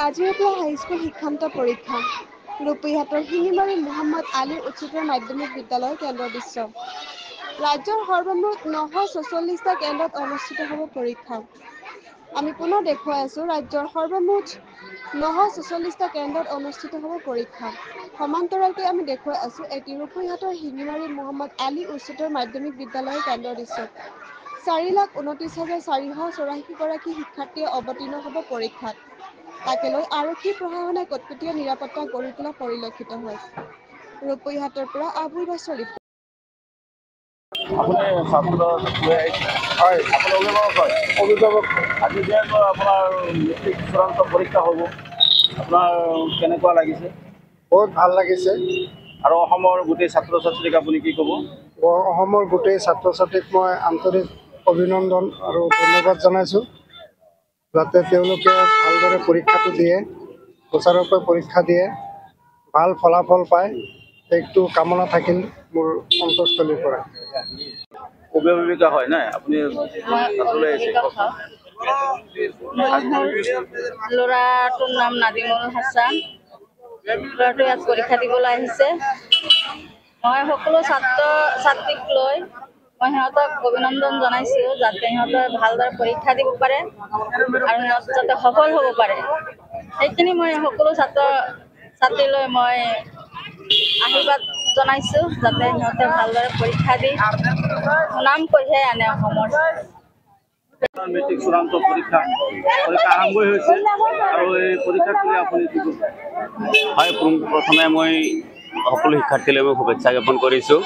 আজিৰ পৰা হাইস্কুল শিক্ষান্ত পৰীক্ষা ৰূপৈহাটৰ শিঙিমাৰী মোহাম্মদ আলী উচ্চতৰ মাধ্যমিক বিদ্যালয় কেন্দ্ৰ দৃশ্য। ৰাজ্যৰ সৰ্বমুঠ 946টা কেন্দ্ৰত অনুষ্ঠিত হ'ব পৰীক্ষা। আমি পুনৰ দেখুৱাই আছো ৰাজ্যৰ সৰ্বমুঠ 946টা কেন্দ্ৰত অনুষ্ঠিত হ'ব পৰীক্ষা। সমান্তৰালকৈ আমি দেখুৱাই আছো এটি ৰূপৈহাটৰ শিঙিমাৰী মোহাম্মদ আলী উচ্চতৰ মাধ্যমিক বিদ্যালয়ৰ কেন্দ্ৰ দৃশ্য। 4,29,484 গৰাকী শিক্ষাৰ্থীয়ে অৱতীৰ্ণ হ'ব পৰীক্ষাত। তাকে লৈ আৰক্ষী প্ৰশাসনে কটকটীয়া নিৰাপত্তা গঢ়ি তোলা পৰিলক্ষিত হয়। ৰূপৈহাটৰ পৰা আবুল বাছৰ ৰিপৰ্ট। আপুনি ছাত্ৰ হয় আপুনি অভিভাৱক হয় অভিভাৱক আজি যিহেতু আপোনাৰ মেট্ৰিক চূড়ান্ত পৰীক্ষা হ'ব আপোনাৰ কেনেকুৱা লাগিছে? বহুত ভাল লাগিছে। আৰু অসমৰ গোটেই ছাত্ৰ ছাত্ৰীক আপুনি কি ক'ব? অসমৰ গোটেই ছাত্ৰ ছাত্ৰীক মই আন্তৰিক অভিনন্দন আৰু ধন্যবাদ জনাইছোঁ, যাতে তেওঁলোকে ভালদৰে পৰীক্ষাটো দিয়ে, সুচাৰুৰূপে পৰীক্ষা দিয়ে, ভাল ফলাফল পায়, সেইটো কামনা থাকিল মোৰ অন্তৰস্থলীৰ পৰা। অভিভাৱিকা হয় নাই আপুনি? ল'ৰাটোৰ নাম নাদিমুল হাছান। ল'ৰাটো ইয়াত পৰীক্ষা দিবলৈ আহিছে। মই সকলো ছাত্ৰ ছাত্ৰীক লৈ মই সিহঁতক অভিনন্দন জনাইছোঁ, যাতে সিহঁতে ভালদৰে পৰীক্ষা দিব পাৰে আৰু সিহঁত যাতে সফল হ'ব পাৰে। সেইখিনি মই সকলো ছাত্ৰ ছাত্ৰীলৈ মই আশীৰ্বাদ জনাইছোঁ, যাতে সিহঁতে ভালদৰে পৰীক্ষা দি সুনাম কঢ়িয়াই আনে অসমৰ। মেট্ৰিক চূড়ান্ত পৰীক্ষা আৰম্ভই হৈছে আৰু এই পৰীক্ষাক লৈ আপুনি কি ক'ব? হয়, প্ৰথমে মই সকলো শিক্ষাৰ্থীলৈ মই শুভেচ্ছা জ্ঞাপন কৰিছোঁ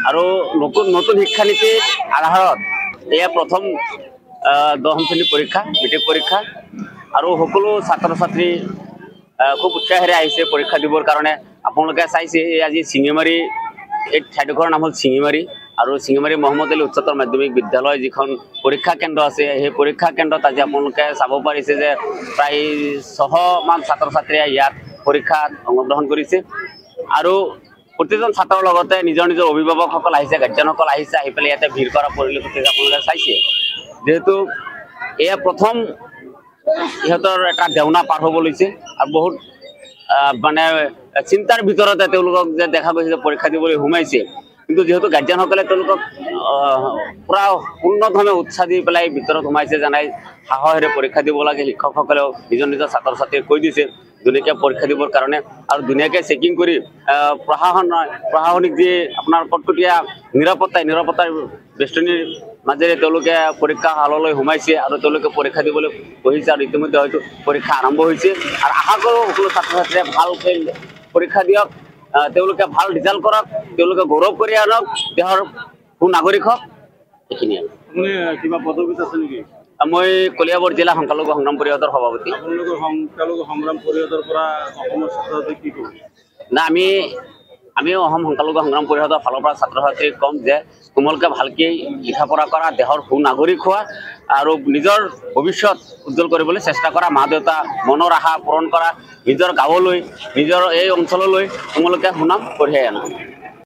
আৰু নতুন শিক্ষানীতিৰ আধাৰত এয়া প্ৰথম 10ম শ্ৰেণীৰ পৰীক্ষা, মেট্ৰিক পৰীক্ষা আৰু সকলো ছাত্ৰ ছাত্ৰী খুব উৎসাহেৰে আহিছে পৰীক্ষা দিবৰ কাৰণে। আপোনালোকে চাইছে আজি শিঙিমাৰী, এই ঠাইডোখৰৰ নাম হ'ল শিঙিমাৰী আৰু শিঙিমাৰী মহম্মদ আলী উচ্চতৰ মাধ্যমিক বিদ্যালয় যিখন পৰীক্ষা কেন্দ্ৰ আছে, সেই পৰীক্ষা কেন্দ্ৰত আজি আপোনালোকে চাব পাৰিছে যে প্ৰায় 600মান ছাত্ৰ ছাত্ৰীয়ে ইয়াত পৰীক্ষাত অংশগ্ৰহণ কৰিছে আৰু প্ৰতিজন ছাত্ৰৰ লগতে নিজৰ নিজৰ অভিভাৱকসকল আহিছে, গাৰ্জেনসকল আহিছে, আহি পেলাই ইয়াতে ভিৰ কৰা পৰিলক্ষিত আপোনালোকে চাইছে। যিহেতু এয়া প্ৰথম ইহঁতৰ এটা দেওনা পাৰ হ'ব লৈছে আৰু বহুত মানে চিন্তাৰ ভিতৰতে তেওঁলোকক যে দেখা গৈছে যে পৰীক্ষা দিবলৈ সোমাইছে, কিন্তু যিহেতু গাৰ্জেনসকলে তেওঁলোকক পূৰা পূৰ্ণধৰণে উৎসাহ দি পেলাই ভিতৰত সোমাইছে, জানাই সাহসেৰে পৰীক্ষা দিব লাগে। শিক্ষকসকলেও নিজৰ নিজৰ ছাত্ৰ ছাত্ৰীক কৈ দিছে ধুনীয়াকৈ পৰীক্ষা দিবৰ কাৰণে আৰু ধুনীয়াকৈ চেকিং কৰি প্ৰশাসনিক যি আপোনাৰ কটকটীয়া নিৰাপত্তাৰ বেষ্টনীৰ মাজেৰে তেওঁলোকে পৰীক্ষা হললৈ সোমাইছে আৰু তেওঁলোকে পৰীক্ষা দিবলৈ বহিছে আৰু ইতিমধ্যে হয়তো পৰীক্ষা আৰম্ভ হৈছে আৰু আশা কৰোঁ সকলো ছাত্ৰ ছাত্ৰীয়ে ভালকৈ পৰীক্ষা দিয়ক, তেওঁলোকে ভাল ৰিজাল্ট কৰক, তেওঁলোকে গৌৰৱ কৰি আনক, দেশৰ সুনাগৰিক হওক। এইখিনিয়ে। আপুনি কিবা পদবীত আছে নেকি? মই কলিয়াবৰ জিলা সংখ্যালঘু সংগ্ৰাম পৰিষদৰ সভাপতি। আপোনালোকৰ সংখ্যালঘু সংগ্ৰাম পৰিষদৰ পৰা অসমৰ ছাত্ৰ ছাত্ৰীক কি ক'ব? না, আমি অসম সংখ্যালঘু সংগ্ৰাম পৰিষদৰ ফালৰ পৰা ছাত্ৰ ছাত্ৰীক ক'ম যে তোমালোকে ভালকৈ লিখা পঢ়া কৰা, দেশৰ সুনাগৰিক হোৱা আৰু নিজৰ ভৱিষ্যত উজ্জ্বল কৰিবলৈ চেষ্টা কৰা, মা দেউতা মনৰ আশা পূৰণ কৰা, নিজৰ গাঁৱলৈ, নিজৰ এই অঞ্চললৈ তোমালোকে সুনাম কঢ়িয়াই আনা।